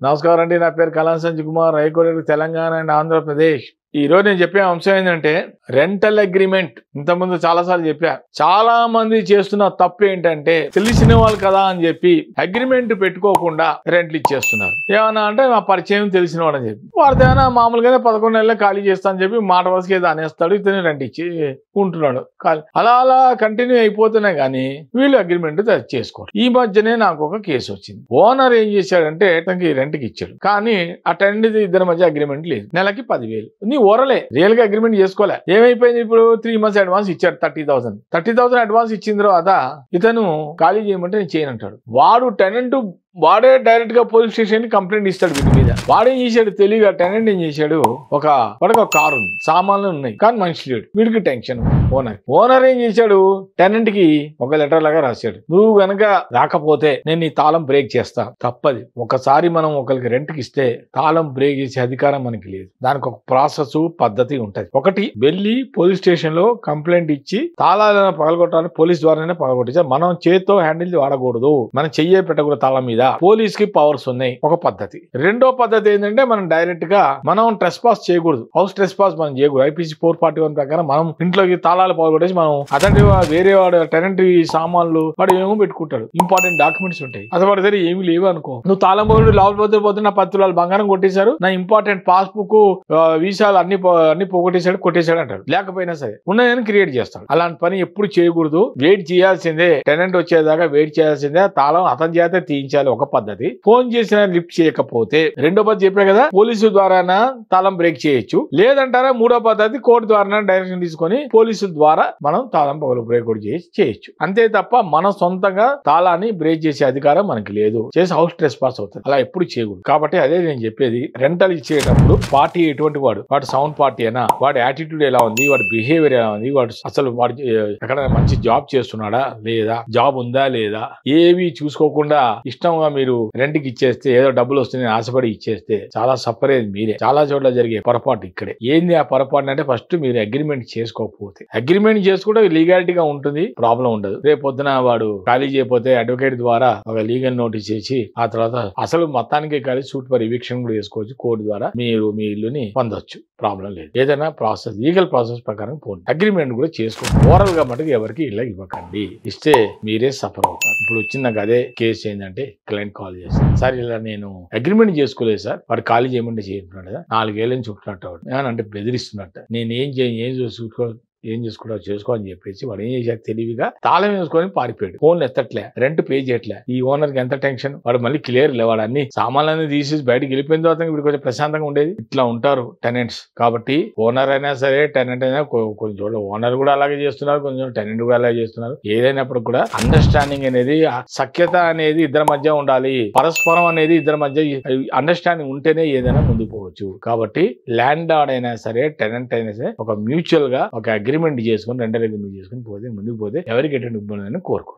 నమస్కారం అండి. నా పేరు కళా సంజయ్ కుమార్, హైకోర్టు తెలంగాణ అండ్ ఆంధ్రప్రదేశ్. ఈ రోజు నేను చెప్పే అంశం ఏంటంటే రెంటల్ అగ్రిమెంట్. ఇంతకుముందు చాలాసార్లు చెప్పా. చాలా మంది చేస్తున్న తప్పు ఏంటంటే తెలిసిన వాళ్ళు కదా అని చెప్పి అగ్రిమెంట్ పెట్టుకోకుండా రెంట్లు ఇచ్చేస్తున్నారు. ఏమన్నా అంటే మా పరిచయం తెలిసిన వాడు అని చెప్పి వాడితే ఏమైనా మామూలుగానే 11 నెలలు ఖాళీ చేస్తా అని చెప్పి మాట వరుసకి ఏదో అనేస్తాడు, ఇతను రెంట్ ఇచ్చి ఉంటున్నాడు. అలా అలా కంటిన్యూ అయిపోతున్నాయి కానీ వీళ్ళు అగ్రిమెంట్ చేసుకోరు. ఈ మధ్యనే నాకు ఒక కేసు వచ్చింది. ఓనర్ ఏం చేశాడంటే తనకి రెంట్కి ఇచ్చాడు, కానీ ఆ టెంట్ ఇద్దరి మధ్య అగ్రిమెంట్ లేదు. నెలకి 10,000 నీ ఓరలే, రియల్ గా అగ్రిమెంట్ చేసుకోలే. ఏమైపోయింది, ఇప్పుడు 3 months అడ్వాన్స్ ఇచ్చాడు. 30,000 అడ్వాన్స్ ఇచ్చిన తర్వాత ఇతను ఖాళీ చేయమంటే నేను చేయనంటాడు. వాడు టెనెంట్ వాడే డైరెక్ట్ గా పోలీస్ స్టేషన్ కి కంప్లైంట్ ఇస్తాడు. వీటి మీద వాడేం చేశాడు తెలియగా, టెనెంట్ ఏం చేశాడు, వాడికి ఒక కారు ఉంది, సామాన్లు ఉన్నాయి, కానీ మనిషి లేడు. వీడికి టెన్షన్. ఓనర్ ఏం చేశాడు, టెనెంట్ కి ఒక లెటర్ లాగా రాశాడు, నువ్వు గనక రాకపోతే నేను నీ తాళం బ్రేక్ చేస్తా. తప్పది. ఒకసారి మనం ఒకరికి రెంట్కి ఇస్తే తాళం బ్రేక్ చేసే అధికారం మనకి లేదు. దానికి ఒక ప్రాసెస్ పద్ధతి ఉంటది. ఒకటి, వెళ్ళి పోలీస్ స్టేషన్ లో కంప్లైంట్ ఇచ్చి తాళాలను పగలగొట్టాలని పోలీస్ ద్వారానే పగలగొట్టించారు. మనం చేత్తో హ్యాండిల్ వాడకూడదు, మనం చెయ్యే పెట్టకూడదు తాళం మీద. పోలీస్ కి పవర్స్ ఉన్నాయి, ఒక పద్ధతి. రెండో పద్ధతి ఏంటంటే మనం డైరెక్ట్ గా మనం ట్రెస్పాస్ చేయకూడదు. హౌస్ ట్రెస్పాస్ మనం చేయకూడదు. IPC 441 ప్రకారం మనం ఇంట్లోకి తాళాలు పగలగొట్టేసి మనం అతని వేరే వాడు టెనెంట్ సామాన్లు వాడు ఏమో పెట్టుకుంటాడు, ఇంపార్టెంట్ డాక్యుమెంట్స్ ఉంటాయి. అసలు వాడి దగ్గర ఏమి లేవు అనుకో, నువ్వు తాళం పగలు లోపల పోతే నా 10 తులాలు బంగారం కొట్టేశారు, నా ఇంపార్టెంట్ పాస్బుక్ వీసాలు అన్ని కొట్టేశాడు అంటాడు. లేకపోయినా సరే ఉన్నాయని క్రియేట్ చేస్తాడు. అలాంటి పని ఎప్పుడు చేయకూడదు. వెయిట్ చేయాల్సిందే, టెనెంట్ వచ్చేదాకా వెయిట్ చేయాల్సిందే. తాళం అతని చేత తీయించాలి, ఒక పద్ధతి. ఫోన్ చేసిన లిఫ్ట్ చేయకపోతే రెండో పద్ధతి చెప్పా కదా, పోలీసు ద్వారా తాళం బ్రేక్ చేయొచ్చు. లేదంటారా మూడో పద్ధతి, కోర్టు ద్వారా డైరెక్షన్ తీసుకొని పోలీసుల ద్వారా మనం తాళం పగలు బ్రేక్ కూడా చేయొచ్చు. అంతే తప్ప మనం సొంతంగా తాళాన్ని బ్రేక్ చేసే అధికారం మనకి లేదు. చేసి హౌస్ ట్రెస్పాస్ అవుతుంది. అలా ఎప్పుడు చేయకూడదు. కాబట్టి అదే నేను చెప్పేది, రెంటల్ ఇచ్చేటప్పుడు పార్టీ ఎటువంటి వాడు సౌండ్ పార్టీ అయినా, వాడి యాటిట్యూడ్ ఎలా ఉంది, వాడి బిహేవియర్ ఎలా ఉంది, వాడు ఎక్కడ మంచి జాబ్ చేస్తున్నాడా లేదా, జాబ్ ఉందా లేదా, ఏవి చూసుకోకుండా ఇష్టంగా మీరు రెంట్కి ఇచ్చేస్తే, ఏదో డబ్బులు వస్తున్నాయి ఆశపడి ఇచ్చేస్తే చాలా సఫర్ అయ్యేది మీరే. చాలా చోట్ల జరిగే పొరపాటు ఇక్కడే. ఏంది ఆ పొరపాటు అంటే, ఫస్ట్ మీరు అగ్రిమెంట్ చేసుకోకపోతే, అగ్రిమెంట్ చేసుకుంటే లీగాలిటీగా ఉంటుంది, ప్రాబ్లం ఉండదు. రేపు పొద్దున వాడు ఖాళీ చేయకపోతే అడ్వకేట్ ద్వారా ఒక లీగల్ నోటీస్ చేసి ఆ తర్వాత అసలు మొత్తానికి ఖాళీ సూట్ ఫర్ ఎవిక్షన్ కూడా చేసుకోవచ్చు. కోర్టు ద్వారా మీరు మీ ఇల్లుని పొందొచ్చు, ప్రాబ్లం లేదు. ఏదైనా ప్రాసెస్ లీగల్ ప్రాసెస్ ప్రకారం పోండి. అగ్రిమెంట్ కూడా చేసుకోండి. ఓవరాల్ గా మటుకు ఎవరికి ఇలా ఇవ్వకండి. ఇస్తే మీరే సఫర్ అవుతారు. ఇప్పుడు వచ్చిన అదే కేసు ఏంటంటే, క్లయింట్ కాల్ చేస్తాను, సార్ ఇలా నేను అగ్రిమెంట్ చేసుకోలేదు సార్, వాడు ఖాళీ చేయమంటే చేస్తున్నాడు కదా, 4 ఏళ్ళ నుంచి చుట్టున్నట్టు వాడు అంటే బెదిరిస్తున్నట్ట. నేను ఏం చేసుకో అని చెప్పేసి వాడు ఏం చేశాడు, తెలివిగా తాళం వేసుకొని పారిపోయాడు. ఫోన్లు ఎత్తట్లే, రెంట్ పే చేయట్లే. ఈ ఓనర్ కి ఎంత టెన్షన్. వాడు మళ్ళీ క్లియర్ లే, వాడు అన్ని సామాన్లన్నీ తీసేసి బయటకు వెళ్ళిపోయిన తర్వాత వీడు కొంచెం ప్రశాంతంగా ఉండేది. ఇట్లా ఉంటారు టెనెంట్స్. కాబట్టి ఓనర్ అయినా సరే, టెనెంట్ అయినా, కొన్ని చోట్ల ఓనర్ కూడా అలాగే చేస్తున్నారు, కొంచెం టెనెంట్ కూడా అలాగే చేస్తున్నారు. ఏదైనప్పుడు కూడా అండర్స్టాండింగ్ అనేది, సఖ్యత అనేది ఇద్దరి మధ్య ఉండాలి. పరస్పరం అనేది ఇద్దరి మధ్య అండర్స్టాండింగ్ ఉంటేనే ఏదైనా ముందుకు పోవచ్చు. కాబట్టి ల్యాండ్ లార్డ్ అయినా సరే, టెనెంట్ అయినా సరే, ఒక మ్యూచువల్ గా ఒక అగ్రిమెంట్ చేసుకుని, రెంటల్ అగ్రిమెంట్ చేసుకుని ముందుకు పోతే ఎవరికి ఎటువంటి ఇబ్బంది కోరుకో.